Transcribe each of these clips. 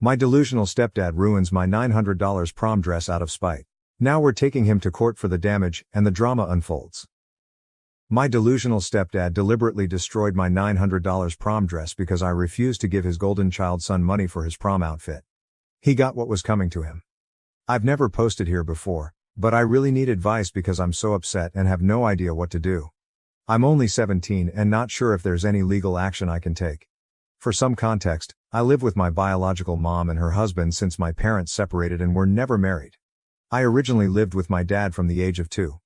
My delusional stepdad ruins my $900 prom dress out of spite. Now we're taking him to court for the damage, and the drama unfolds. My delusional stepdad deliberately destroyed my $900 prom dress because I refused to give his golden child son money for his prom outfit. He got what was coming to him. I've never posted here before, but I really need advice because I'm so upset and have no idea what to do. I'm only 17 and not sure if there's any legal action I can take. For some context, I live with my biological mom and her husband since my parents separated and were never married. I originally lived with my dad from the age of 2.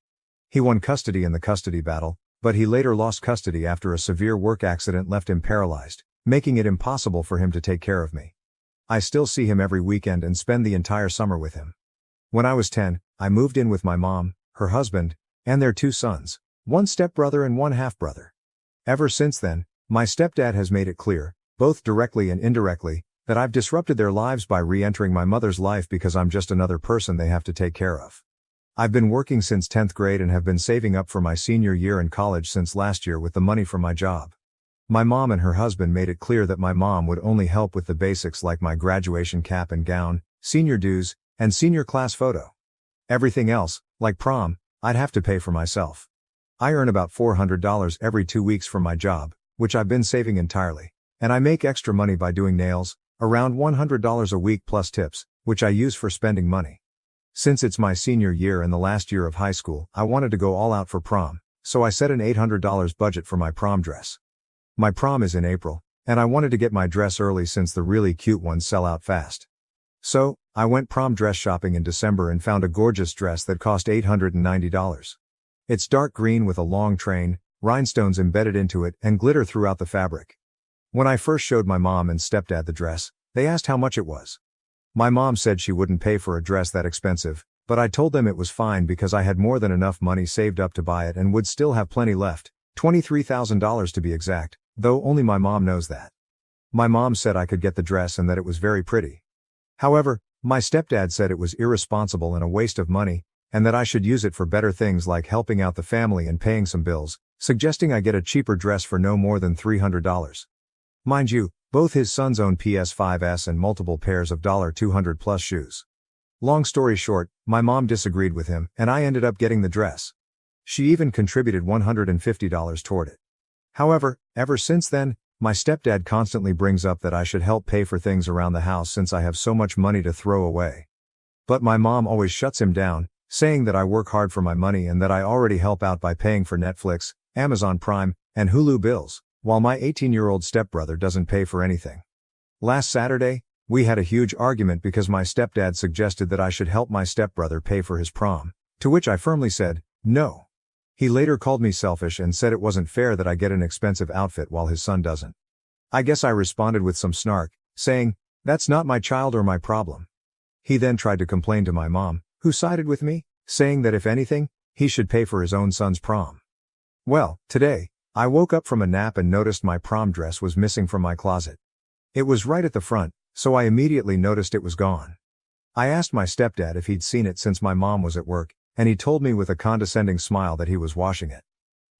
He won custody in the custody battle, but he later lost custody after a severe work accident left him paralyzed, making it impossible for him to take care of me. I still see him every weekend and spend the entire summer with him. When I was 10, I moved in with my mom, her husband, and their 2 sons, one stepbrother and one half-brother. Ever since then, my stepdad has made it clear, both directly and indirectly, that I've disrupted their lives by re-entering my mother's life because I'm just another person they have to take care of. I've been working since 10th grade and have been saving up for my senior year in college since last year with the money from my job. My mom and her husband made it clear that my mom would only help with the basics like my graduation cap and gown, senior dues, and senior class photo. Everything else, like prom, I'd have to pay for myself. I earn about $400 every 2 weeks from my job, which I've been saving entirely. And I make extra money by doing nails, around $100 a week plus tips, which I use for spending money. Since it's my senior year and the last year of high school, I wanted to go all out for prom, so I set an $800 budget for my prom dress. My prom is in April, and I wanted to get my dress early since the really cute ones sell out fast. So, I went prom dress shopping in December and found a gorgeous dress that cost $890. It's dark green with a long train, rhinestones embedded into it, and glitter throughout the fabric. When I first showed my mom and stepdad the dress, they asked how much it was. My mom said she wouldn't pay for a dress that expensive, but I told them it was fine because I had more than enough money saved up to buy it and would still have plenty left, $23,000 to be exact, though only my mom knows that. My mom said I could get the dress and that it was very pretty. However, my stepdad said it was irresponsible and a waste of money, and that I should use it for better things like helping out the family and paying some bills, suggesting I get a cheaper dress for no more than $300. Mind you, both his sons own PS5s and multiple pairs of $200 plus shoes. Long story short, my mom disagreed with him, and I ended up getting the dress. She even contributed $150 toward it. However, ever since then, my stepdad constantly brings up that I should help pay for things around the house since I have so much money to throw away. But my mom always shuts him down, saying that I work hard for my money and that I already help out by paying for Netflix, Amazon Prime, and Hulu bills, while my 18-year-old stepbrother doesn't pay for anything. Last Saturday, we had a huge argument because my stepdad suggested that I should help my stepbrother pay for his prom, to which I firmly said, no. He later called me selfish and said it wasn't fair that I get an expensive outfit while his son doesn't. I guess I responded with some snark, saying, that's not my child or my problem. He then tried to complain to my mom, who sided with me, saying that if anything, he should pay for his own son's prom. Well, today, I woke up from a nap and noticed my prom dress was missing from my closet. It was right at the front, so I immediately noticed it was gone. I asked my stepdad if he'd seen it since my mom was at work, and he told me with a condescending smile that he was washing it.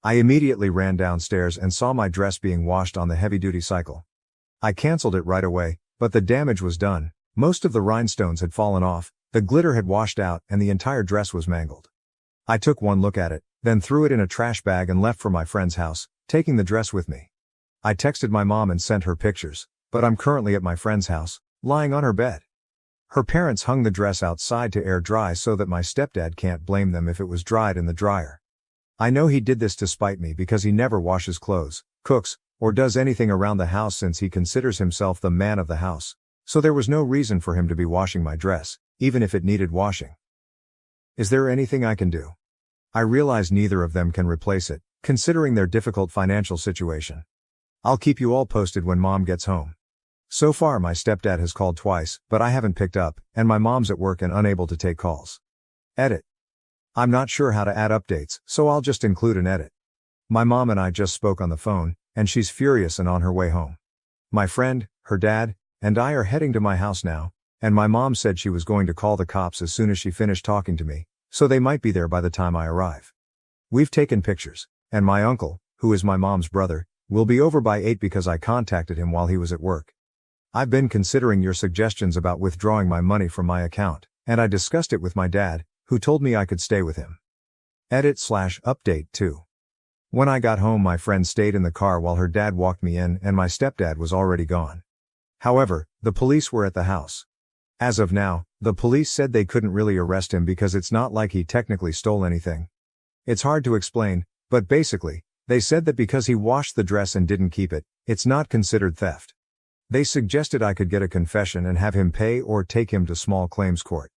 I immediately ran downstairs and saw my dress being washed on the heavy-duty cycle. I canceled it right away, but the damage was done. Most of the rhinestones had fallen off, the glitter had washed out, and the entire dress was mangled. I took one look at it, then threw it in a trash bag and left for my friend's house, taking the dress with me. I texted my mom and sent her pictures, but I'm currently at my friend's house, lying on her bed. Her parents hung the dress outside to air dry so that my stepdad can't blame them if it was dried in the dryer. I know he did this to spite me because he never washes clothes, cooks, or does anything around the house since he considers himself the man of the house, so there was no reason for him to be washing my dress, even if it needed washing. Is there anything I can do? I realize neither of them can replace it, considering their difficult financial situation. I'll keep you all posted when mom gets home. So far my stepdad has called twice, but I haven't picked up, and my mom's at work and unable to take calls. Edit. I'm not sure how to add updates, so I'll just include an edit. My mom and I just spoke on the phone, and she's furious and on her way home. My friend, her dad, and I are heading to my house now, and my mom said she was going to call the cops as soon as she finished talking to me, so they might be there by the time I arrive. We've taken pictures, and my uncle, who is my mom's brother, will be over by 8 because I contacted him while he was at work. I've been considering your suggestions about withdrawing my money from my account, and I discussed it with my dad, who told me I could stay with him. Edit/update 2. When I got home, my friend stayed in the car while her dad walked me in, and my stepdad was already gone. However, the police were at the house. As of now, the police said they couldn't really arrest him because it's not like he technically stole anything. It's hard to explain, but basically, they said that because he washed the dress and didn't keep it, it's not considered theft. They suggested I could get a confession and have him pay or take him to small claims court.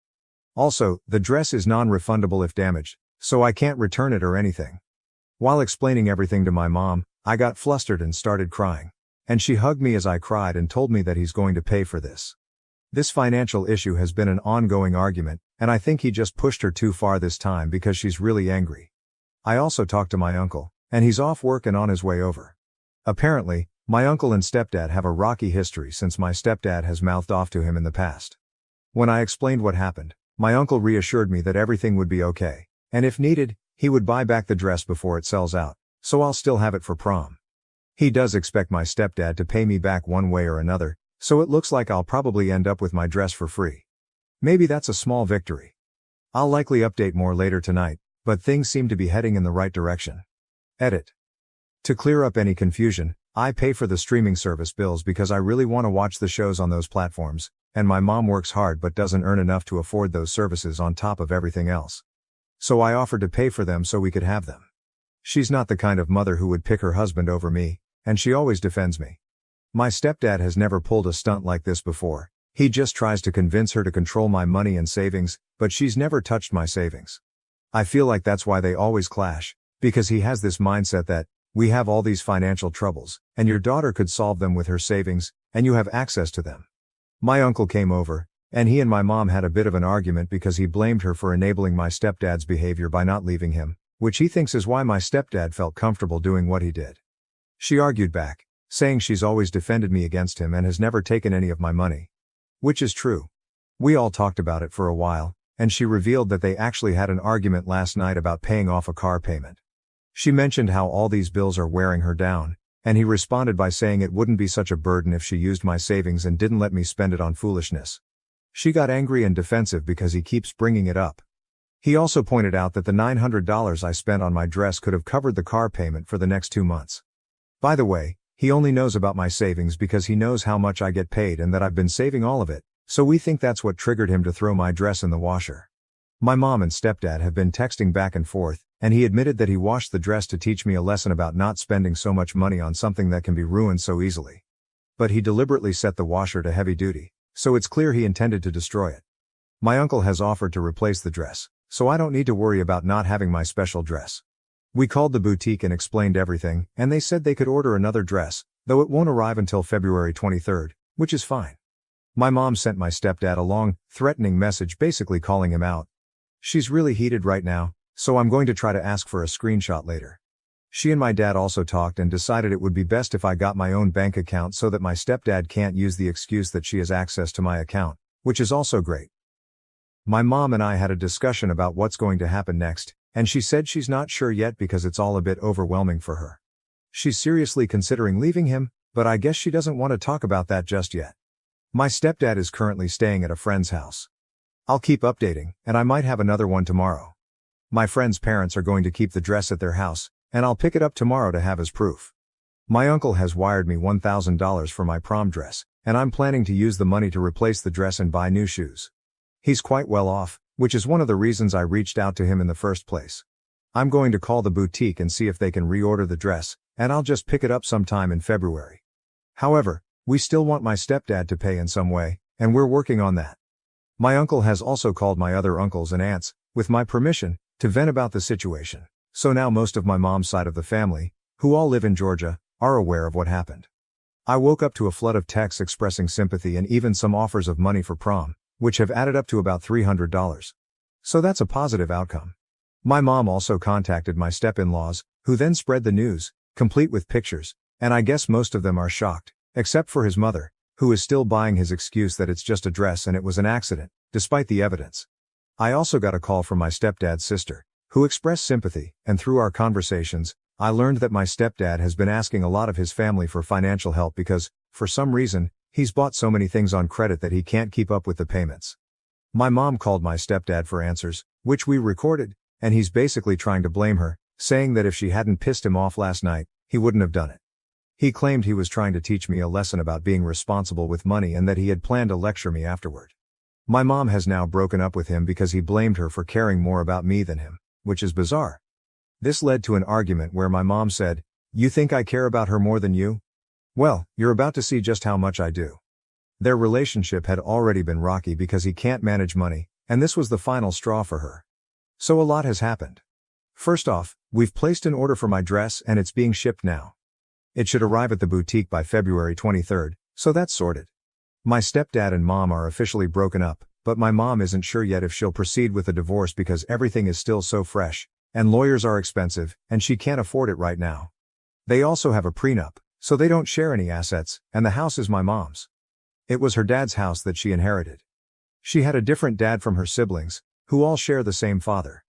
Also, the dress is non-refundable if damaged, so I can't return it or anything. While explaining everything to my mom, I got flustered and started crying. And she hugged me as I cried and told me that he's going to pay for this. This financial issue has been an ongoing argument, and I think he just pushed her too far this time because she's really angry. I also talked to my uncle, and he's off work and on his way over. Apparently, my uncle and stepdad have a rocky history since my stepdad has mouthed off to him in the past. When I explained what happened, my uncle reassured me that everything would be okay, and if needed, he would buy back the dress before it sells out, so I'll still have it for prom. He does expect my stepdad to pay me back one way or another, so it looks like I'll probably end up with my dress for free. Maybe that's a small victory. I'll likely update more later tonight, but things seem to be heading in the right direction. Edit. To clear up any confusion, I pay for the streaming service bills because I really want to watch the shows on those platforms, and my mom works hard but doesn't earn enough to afford those services on top of everything else. So I offered to pay for them so we could have them. She's not the kind of mother who would pick her husband over me, and she always defends me. My stepdad has never pulled a stunt like this before. He just tries to convince her to control my money and savings, but she's never touched my savings. I feel like that's why they always clash, because he has this mindset that, we have all these financial troubles, and your daughter could solve them with her savings, and you have access to them. My uncle came over, and he and my mom had a bit of an argument because he blamed her for enabling my stepdad's behavior by not leaving him, which he thinks is why my stepdad felt comfortable doing what he did. She argued back, saying she's always defended me against him and has never taken any of my money. Which is true. We all talked about it for a while, and she revealed that they actually had an argument last night about paying off a car payment. She mentioned how all these bills are wearing her down, and he responded by saying it wouldn't be such a burden if she used my savings and didn't let me spend it on foolishness. She got angry and defensive because he keeps bringing it up. He also pointed out that the $900 I spent on my dress could have covered the car payment for the next 2 months. By the way, he only knows about my savings because he knows how much I get paid and that I've been saving all of it, so we think that's what triggered him to throw my dress in the washer. My mom and stepdad have been texting back and forth, and he admitted that he washed the dress to teach me a lesson about not spending so much money on something that can be ruined so easily. But he deliberately set the washer to heavy duty, so it's clear he intended to destroy it. My uncle has offered to replace the dress, so I don't need to worry about not having my special dress. We called the boutique and explained everything, and they said they could order another dress, though it won't arrive until February 23rd, which is fine. My mom sent my stepdad a long, threatening message basically calling him out. She's really heated right now, so I'm going to try to ask for a screenshot later. She and my dad also talked and decided it would be best if I got my own bank account so that my stepdad can't use the excuse that she has access to my account, which is also great. My mom and I had a discussion about what's going to happen next, and she said she's not sure yet because it's all a bit overwhelming for her. She's seriously considering leaving him, but I guess she doesn't want to talk about that just yet. My stepdad is currently staying at a friend's house. I'll keep updating, and I might have another one tomorrow. My friend's parents are going to keep the dress at their house, and I'll pick it up tomorrow to have as proof. My uncle has wired me $1,000 for my prom dress, and I'm planning to use the money to replace the dress and buy new shoes. He's quite well off, which is one of the reasons I reached out to him in the first place. I'm going to call the boutique and see if they can reorder the dress, and I'll just pick it up sometime in February. However, we still want my stepdad to pay in some way, and we're working on that. My uncle has also called my other uncles and aunts, with my permission, to vent about the situation, so now most of my mom's side of the family, who all live in Georgia, are aware of what happened. I woke up to a flood of texts expressing sympathy and even some offers of money for prom, which have added up to about $300. So that's a positive outcome. My mom also contacted my step-in-laws, who then spread the news, complete with pictures, and I guess most of them are shocked, except for his mother, who is still buying his excuse that it's just a dress and it was an accident, despite the evidence. I also got a call from my stepdad's sister, who expressed sympathy, and through our conversations, I learned that my stepdad has been asking a lot of his family for financial help because, for some reason, He's bought so many things on credit that he can't keep up with the payments. My mom called my stepdad for answers, which we recorded, and he's basically trying to blame her, saying that if she hadn't pissed him off last night, he wouldn't have done it. He claimed he was trying to teach me a lesson about being responsible with money and that he had planned to lecture me afterward. My mom has now broken up with him because he blamed her for caring more about me than him, which is bizarre. This led to an argument where my mom said, "You think I care about her more than you? Well, you're about to see just how much I do." Their relationship had already been rocky because he can't manage money, and this was the final straw for her. So a lot has happened. First off, we've placed an order for my dress and it's being shipped now. It should arrive at the boutique by February 23rd, so that's sorted. My stepdad and mom are officially broken up, but my mom isn't sure yet if she'll proceed with the divorce because everything is still so fresh, and lawyers are expensive, and she can't afford it right now. They also have a prenup, so they don't share any assets, and the house is my mom's. It was her dad's house that she inherited. She had a different dad from her siblings, who all share the same father.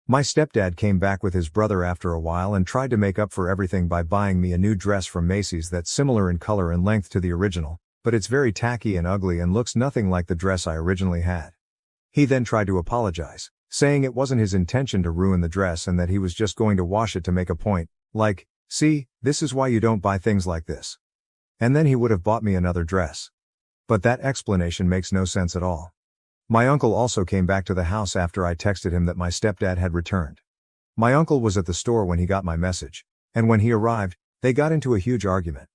My stepdad came back with his brother after a while and tried to make up for everything by buying me a new dress from Macy's that's similar in color and length to the original, but it's very tacky and ugly and looks nothing like the dress I originally had. He then tried to apologize, saying it wasn't his intention to ruin the dress and that he was just going to wash it to make a point, like, "See, this is why you don't buy things like this." And then he would have bought me another dress. But that explanation makes no sense at all. My uncle also came back to the house after I texted him that my stepdad had returned. My uncle was at the store when he got my message, and when he arrived, they got into a huge argument.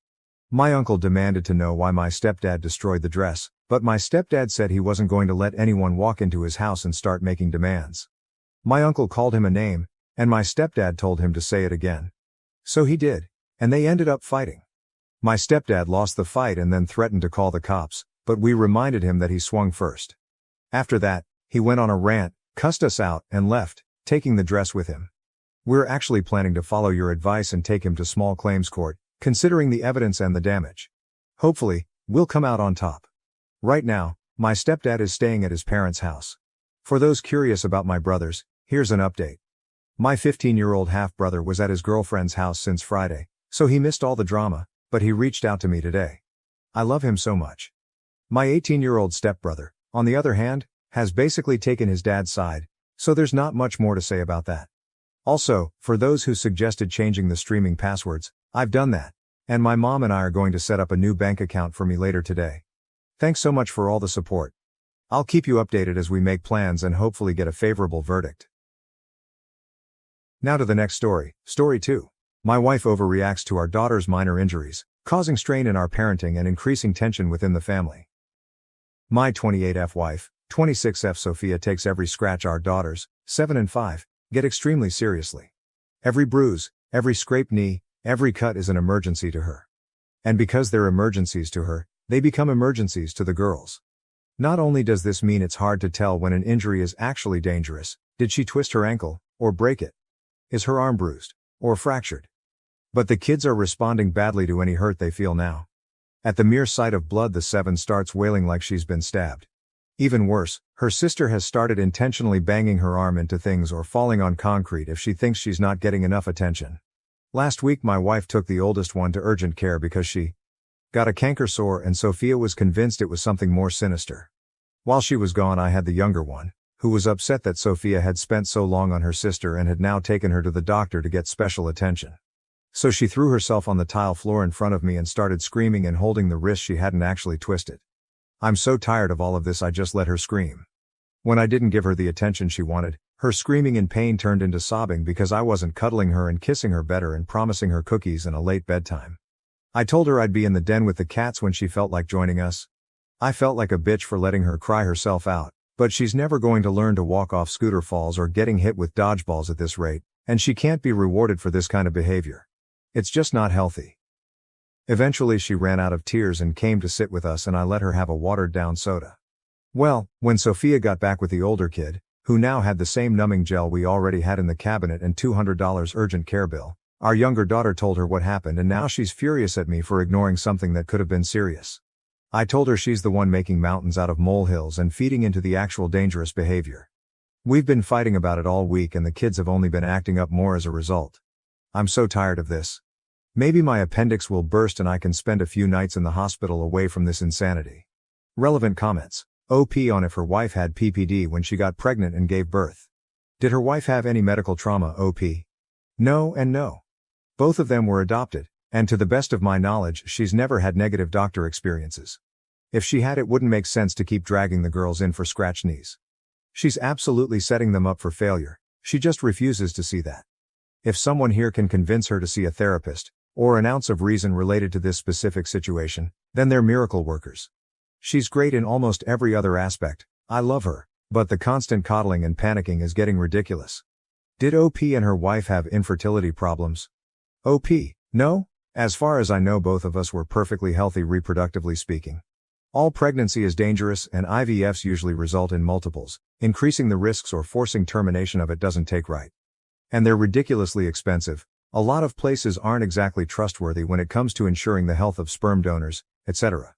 My uncle demanded to know why my stepdad destroyed the dress, but my stepdad said he wasn't going to let anyone walk into his house and start making demands. My uncle called him a name, and my stepdad told him to say it again. So he did, and they ended up fighting. My stepdad lost the fight and then threatened to call the cops, but we reminded him that he swung first. After that, he went on a rant, cussed us out, and left, taking the dress with him. We're actually planning to follow your advice and take him to small claims court, considering the evidence and the damage. Hopefully, we'll come out on top. Right now, my stepdad is staying at his parents' house. For those curious about my brothers, here's an update. My 15-year-old half-brother was at his girlfriend's house since Friday, so he missed all the drama, but he reached out to me today. I love him so much. My 18-year-old stepbrother, on the other hand, has basically taken his dad's side, so there's not much more to say about that. Also, for those who suggested changing the streaming passwords, I've done that, and my mom and I are going to set up a new bank account for me later today. Thanks so much for all the support. I'll keep you updated as we make plans and hopefully get a favorable verdict. Now to the next story, Story 2. My wife overreacts to our daughter's minor injuries, causing strain in our parenting and increasing tension within the family. My 28F wife, 26F Sophia takes every scratch our daughters, 7 and 5, get extremely seriously. Every bruise, every scraped knee, every cut is an emergency to her. And because they're emergencies to her, they become emergencies to the girls. Not only does this mean it's hard to tell when an injury is actually dangerous, did she twist her ankle, or break it? Is her arm bruised, or fractured? But the kids are responding badly to any hurt they feel now. At the mere sight of blood, the 7 starts wailing like she's been stabbed. Even worse, her sister has started intentionally banging her arm into things or falling on concrete if she thinks she's not getting enough attention. Last week my wife took the oldest one to urgent care because she got a canker sore and Sophia was convinced it was something more sinister. While she was gone, I had the younger one, who was upset that Sophia had spent so long on her sister and had now taken her to the doctor to get special attention. So she threw herself on the tile floor in front of me and started screaming and holding the wrist she hadn't actually twisted. I'm so tired of all of this, I just let her scream. When I didn't give her the attention she wanted, her screaming in pain turned into sobbing because I wasn't cuddling her and kissing her better and promising her cookies and a late bedtime. I told her I'd be in the den with the cats when she felt like joining us. I felt like a bitch for letting her cry herself out, but she's never going to learn to walk off scooter falls or getting hit with dodgeballs at this rate, and she can't be rewarded for this kind of behavior. It's just not healthy. Eventually she ran out of tears and came to sit with us and I let her have a watered-down soda. Well, when Sophia got back with the older kid, who now had the same numbing gel we already had in the cabinet and $200 urgent care bill, our younger daughter told her what happened and now she's furious at me for ignoring something that could have been serious. I told her she's the one making mountains out of molehills and feeding into the actual dangerous behavior. We've been fighting about it all week and the kids have only been acting up more as a result. I'm so tired of this. Maybe my appendix will burst and I can spend a few nights in the hospital away from this insanity. Relevant comments. OP on if her wife had PPD when she got pregnant and gave birth. Did her wife have any medical trauma? OP. No and no. Both of them were adopted, and to the best of my knowledge she's never had negative doctor experiences. If she had, it wouldn't make sense to keep dragging the girls in for scratch knees. She's absolutely setting them up for failure, she just refuses to see that. If someone here can convince her to see a therapist, or an ounce of reason related to this specific situation, then they're miracle workers. She's great in almost every other aspect, I love her, but the constant coddling and panicking is getting ridiculous. Did OP and her wife have infertility problems? OP, no, as far as I know both of us were perfectly healthy reproductively speaking. All pregnancy is dangerous and IVFs usually result in multiples, increasing the risks or forcing termination of it doesn't take right. And they're ridiculously expensive. A lot of places aren't exactly trustworthy when it comes to ensuring the health of sperm donors, etc.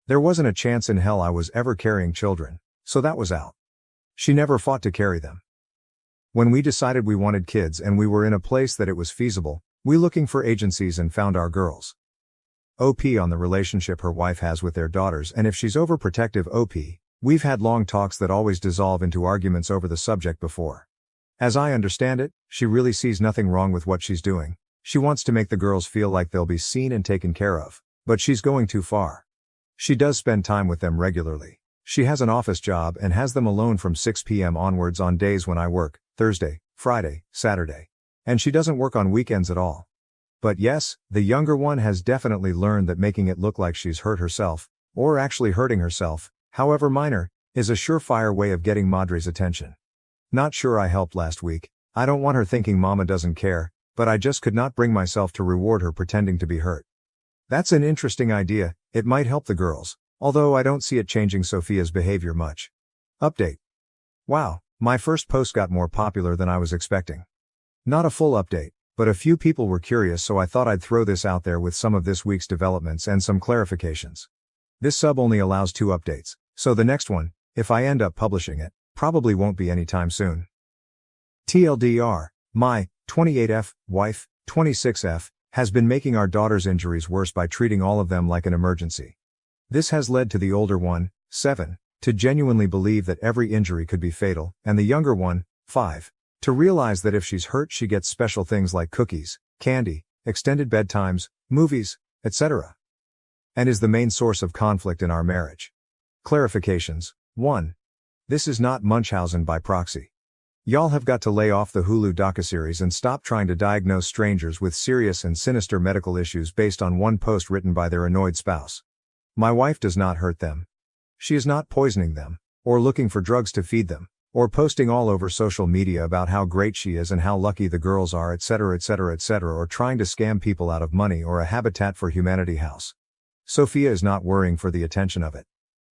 There wasn't a chance in hell I was ever carrying children, so that was out. She never fought to carry them. When we decided we wanted kids and we were in a place that it was feasible, we looking for agencies and found our girls. OP on the relationship her wife has with their daughters and if she's overprotective. OP, we've had long talks that always dissolve into arguments over the subject before. As I understand it, she really sees nothing wrong with what she's doing. She wants to make the girls feel like they'll be seen and taken care of, but she's going too far. She does spend time with them regularly. She has an office job and has them alone from 6 p.m. onwards on days when I work, Thursday, Friday, Saturday. And she doesn't work on weekends at all. But yes, the younger one has definitely learned that making it look like she's hurt herself, or actually hurting herself, however minor, is a surefire way of getting Madre's attention. Not sure I helped last week. I don't want her thinking mama doesn't care, but I just could not bring myself to reward her pretending to be hurt. That's an interesting idea, it might help the girls, although I don't see it changing Sophia's behavior much. Update. Wow, my first post got more popular than I was expecting. Not a full update, but a few people were curious, so I thought I'd throw this out there with some of this week's developments and some clarifications. This sub only allows 2 updates, so the next one, if I end up publishing it, probably won't be anytime soon. TLDR, my 28F wife, 26F, has been making our daughter's injuries worse by treating all of them like an emergency. This has led to the older one, 7, to genuinely believe that every injury could be fatal, and the younger one, 5, to realize that if she's hurt she gets special things like cookies, candy, extended bedtimes, movies, etc. And is the main source of conflict in our marriage. Clarifications. 1. This is not Munchausen by proxy. Y'all have got to lay off the Hulu docuseries and stop trying to diagnose strangers with serious and sinister medical issues based on one post written by their annoyed spouse. My wife does not hurt them. She is not poisoning them, or looking for drugs to feed them, or posting all over social media about how great she is and how lucky the girls are, etc., etc., etc., or trying to scam people out of money or a Habitat for Humanity house. Sophia is not worrying for the attention of it.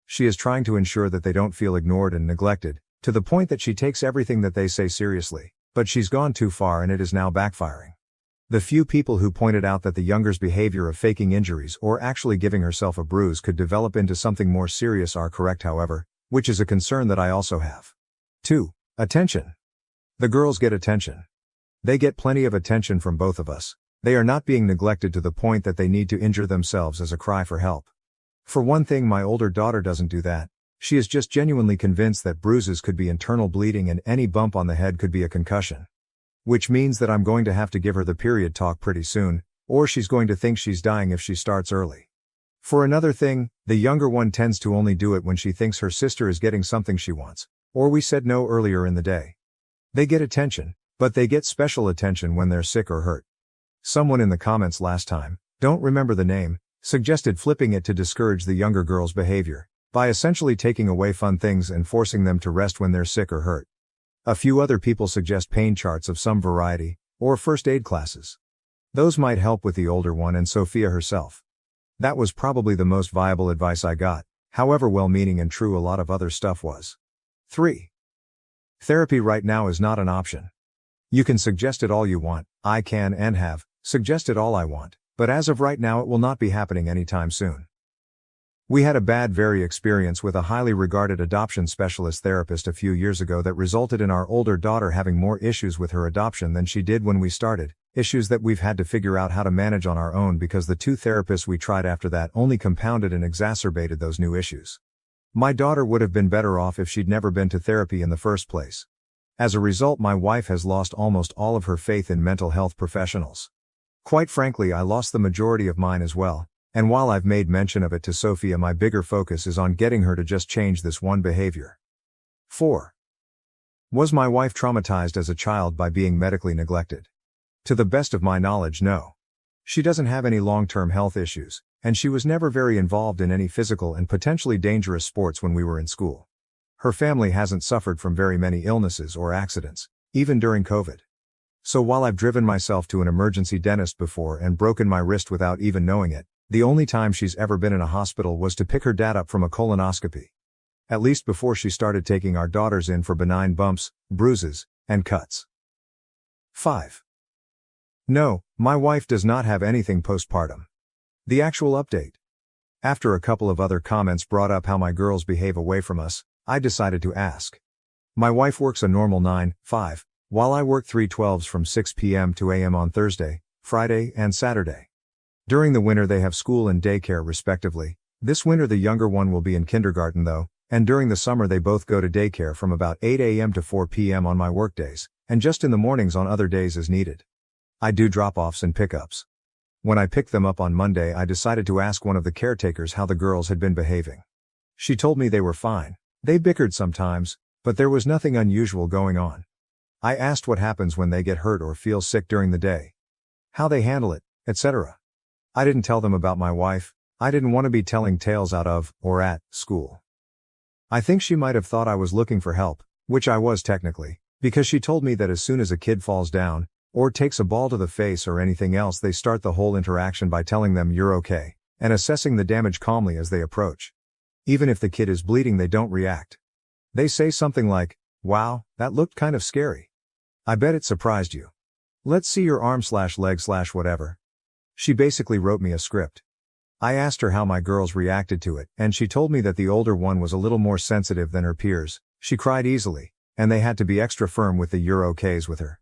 She is trying to ensure that they don't feel ignored and neglected, to the point that she takes everything that they say seriously, but she's gone too far and it is now backfiring. The few people who pointed out that the younger's behavior of faking injuries or actually giving herself a bruise could develop into something more serious are correct, however, which is a concern that I also have. 2. Attention. The girls get attention. They get plenty of attention from both of us. They are not being neglected to the point that they need to injure themselves as a cry for help. For one thing, my older daughter doesn't do that. She is just genuinely convinced that bruises could be internal bleeding and any bump on the head could be a concussion. Which means that I'm going to have to give her the period talk pretty soon, or she's going to think she's dying if she starts early. For another thing, the younger one tends to only do it when she thinks her sister is getting something she wants, or we said no earlier in the day. They get attention, but they get special attention when they're sick or hurt. Someone in the comments last time, don't remember the name, suggested flipping it to discourage the younger girl's behavior, by essentially taking away fun things and forcing them to rest when they're sick or hurt. A few other people suggest pain charts of some variety, or first aid classes. Those might help with the older one and Sophia herself. That was probably the most viable advice I got, however well-meaning and true a lot of other stuff was. 3. Therapy right now is not an option. You can suggest it all you want, I can and have suggested all I want, but as of right now it will not be happening anytime soon. We had a bad very experience with a highly regarded adoption specialist therapist a few years ago that resulted in our older daughter having more issues with her adoption than she did when we started, issues that we've had to figure out how to manage on our own because the two therapists we tried after that only compounded and exacerbated those new issues. My daughter would have been better off if she'd never been to therapy in the first place. As a result, my wife has lost almost all of her faith in mental health professionals. Quite frankly, I lost the majority of mine as well. And while I've made mention of it to Sophia, my bigger focus is on getting her to just change this one behavior. 4. Was my wife traumatized as a child by being medically neglected? To the best of my knowledge, no. She doesn't have any long-term health issues, and she was never very involved in any physical and potentially dangerous sports when we were in school. Her family hasn't suffered from very many illnesses or accidents, even during COVID. So while I've driven myself to an emergency dentist before and broken my wrist without even knowing it, the only time she's ever been in a hospital was to pick her dad up from a colonoscopy. At least before she started taking our daughters in for benign bumps, bruises, and cuts. 5. No, my wife does not have anything postpartum. The actual update. After a couple of other comments brought up how my girls behave away from us, I decided to ask. My wife works a normal 9-5, while I work 3/12s from 6 p.m. to a.m. on Thursday, Friday, and Saturday. During the winter they have school and daycare respectively. This winter the younger one will be in kindergarten though, and during the summer they both go to daycare from about 8 a.m. to 4 p.m. on my workdays, and just in the mornings on other days as needed. I do drop-offs and pickups. When I picked them up on Monday, I decided to ask one of the caretakers how the girls had been behaving. She told me they were fine. They bickered sometimes, but there was nothing unusual going on. I asked what happens when they get hurt or feel sick during the day, how they handle it, etc. I didn't tell them about my wife. I didn't want to be telling tales out of, or at, school. I think she might have thought I was looking for help, which I was technically, because she told me that as soon as a kid falls down, or takes a ball to the face or anything else, they start the whole interaction by telling them you're okay, and assessing the damage calmly as they approach. Even if the kid is bleeding, they don't react. They say something like, "Wow, that looked kind of scary. I bet it surprised you. Let's see your arm/leg/whatever." She basically wrote me a script. I asked her how my girls reacted to it, and she told me that the older one was a little more sensitive than her peers. She cried easily, and they had to be extra firm with the "you're okays" with her.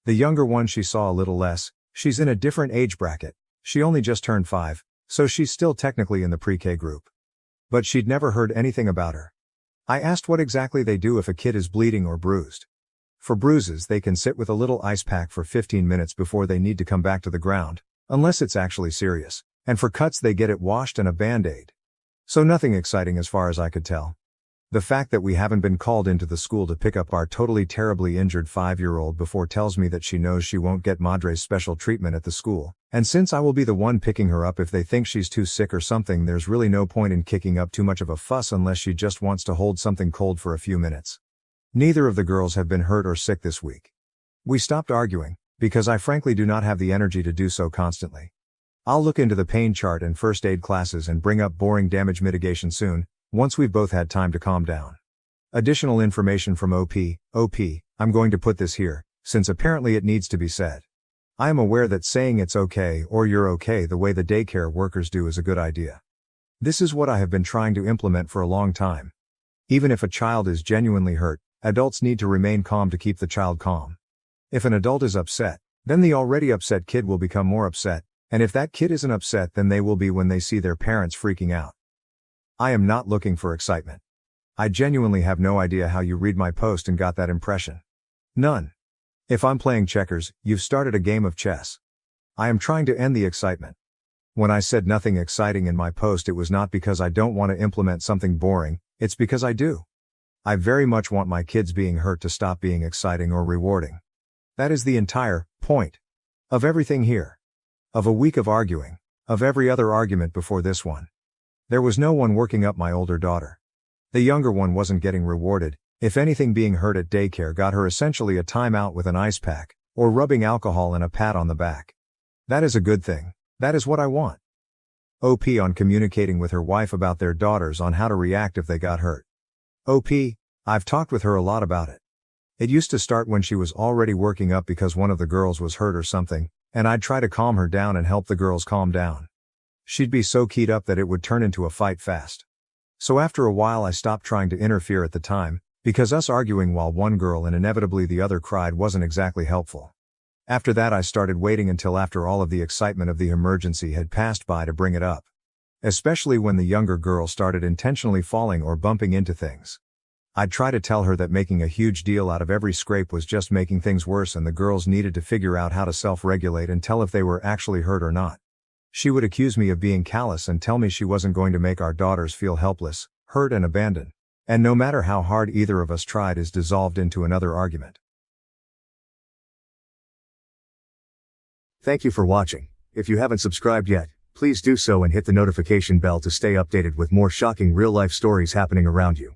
The younger one she saw a little less. She's in a different age bracket. She only just turned 5, so she's still technically in the pre-K group. But she'd never heard anything about her. I asked what exactly they do if a kid is bleeding or bruised. For bruises, they can sit with a little ice pack for 15 minutes before they need to come back to the ground, unless it's actually serious. And for cuts they get it washed and a band-aid. So nothing exciting as far as I could tell. The fact that we haven't been called into the school to pick up our totally terribly injured 5-year-old before tells me that she knows she won't get Madre's special treatment at the school, and since I will be the one picking her up if they think she's too sick or something, there's really no point in kicking up too much of a fuss unless she just wants to hold something cold for a few minutes. Neither of the girls have been hurt or sick this week. We stopped arguing, because I frankly do not have the energy to do so constantly. I'll look into the pain chart and first aid classes and bring up boring damage mitigation soon, once we've both had time to calm down. Additional information from OP, I'm going to put this here, since apparently it needs to be said. I am aware that saying it's okay or you're okay the way the daycare workers do is a good idea. This is what I have been trying to implement for a long time. Even if a child is genuinely hurt, adults need to remain calm to keep the child calm. If an adult is upset, then the already upset kid will become more upset. And if that kid isn't upset, then they will be when they see their parents freaking out. I am not looking for excitement. I genuinely have no idea how you read my post and got that impression. None. If I'm playing checkers, you've started a game of chess. I am trying to end the excitement. When I said nothing exciting in my post, it was not because I don't want to implement something boring, it's because I do. I very much want my kids being hurt to stop being exciting or rewarding. That is the entire point of everything here. Of a week of arguing, of every other argument before this one. There was no one working up my older daughter. The younger one wasn't getting rewarded. If anything, being hurt at daycare got her essentially a timeout with an ice pack, or rubbing alcohol and a pat on the back. That is a good thing. That is what I want. OP on communicating with her wife about their daughters on how to react if they got hurt. OP, I've talked with her a lot about it. It used to start when she was already working up because one of the girls was hurt or something, and I'd try to calm her down and help the girls calm down. She'd be so keyed up that it would turn into a fight fast. So after a while I stopped trying to interfere at the time, because us arguing while one girl and inevitably the other cried wasn't exactly helpful. After that I started waiting until after all of the excitement of the emergency had passed by to bring it up. Especially when the younger girl started intentionally falling or bumping into things. I'd try to tell her that making a huge deal out of every scrape was just making things worse and the girls needed to figure out how to self-regulate and tell if they were actually hurt or not. She would accuse me of being callous and tell me she wasn't going to make our daughters feel helpless, hurt and abandoned. And no matter how hard either of us tried is dissolved into another argument. Thank you for watching. If you haven't subscribed yet, please do so and hit the notification bell to stay updated with more shocking real-life stories happening around you.